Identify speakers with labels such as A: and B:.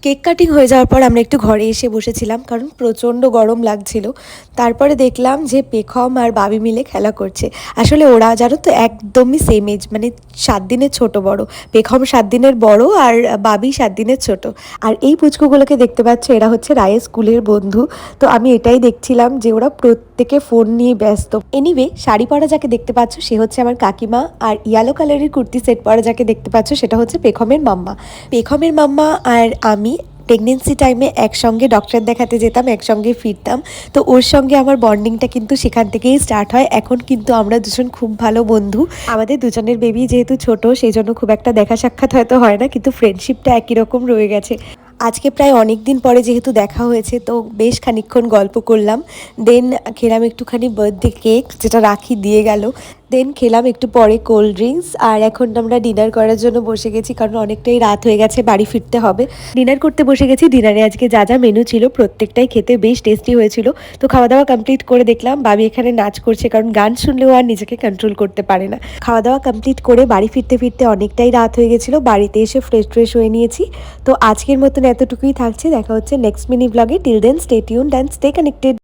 A: Cake cutting হয়ে যাওয়ার পর আমরা একটু ঘরে এসে বসেছিলাম, কারণ প্রচণ্ড গরম লাগছিল। তারপরে দেখলাম যে পেখম আর বাবি মিলে খেলা করছে। আসলে ওরা জানো তো একদমই সেম এজ, মানে 7 দিনের ছোট বড়। পেখম 7 দিনের বড় আর বাবি 7 দিনের ছোট। আর এই পুচকুগুলোকে দেখতে পাচ্ছ, এরা হচ্ছে রায়ের স্কুলের বন্ধু। তো আমি এটাই দেখছিলাম যে ওরা প্রত্যেকে ফোন নিয়ে ব্যস্ত। এনিওয়ে, শাড়ি পরা যাকে দেখতে পাচ্ছ সে হচ্ছে আমার কাকিমা, আর ইয়েলো কালারের কুর্তি সেট পরা যাকে দেখতে পাচ্ছ সেটা হচ্ছে পেখমের মাম্মা। পেখমের মাম্মা আর আমি প্রেগনেন্সি টাইমে একসঙ্গে ডক্টর দেখাতে যেতাম, একসঙ্গে ফিরতাম। তো ওর সঙ্গে আমার বন্ডিংটা কিন্তু সেখান থেকেই স্টার্ট হয়। এখন কিন্তু আমরা দুজন খুব ভালো বন্ধু। আমাদের দুজনের বেবি যেহেতু ছোট, সেই জন্য খুব একটা দেখা সাক্ষাৎ হয়তো হয় না, কিন্তু ফ্রেন্ডশিপটা একই রকম রয়ে গেছে। আজকে প্রায় অনেক দিন পরে যেহেতু দেখা হয়েছে, তো বেশ খানিকক্ষণ গল্প করলাম। দেন খেলাম একটুখানি বার্থডে কেক, যেটা রাখি দিয়ে গেল। দেন খেলাম একটু পরে কোল্ড ড্রিঙ্কস। আর এখন আমরা ডিনার করার জন্য বসে গেছি, কারণ অনেকটাই রাত হয়ে গেছে, বাড়ি ফিরতে হবে। ডিনার করতে বসে গেছি। ডিনারে আজকে যা যা মেনু ছিল প্রত্যেকটাই খেতে বেশ টেস্টি হয়েছিল। তো খাওয়া দাওয়া কমপ্লিট করে দেখলাম বাবি এখানে নাচ করছে, কারণ গান শুনলেও আর নিজেকে কন্ট্রোল করতে পারে না। খাওয়া দাওয়া কমপ্লিট করে বাড়ি ফিরতে ফিরতে অনেকটাই রাত হয়ে গেছিলো। বাড়িতে এসে ফ্রেশ হয়ে নিয়েছি। তো আজকের মতন এতটুকুই থাকছে। দেখা হচ্ছে নেক্সট মিনি ব্লগে। Till then stay tuned and stay connected.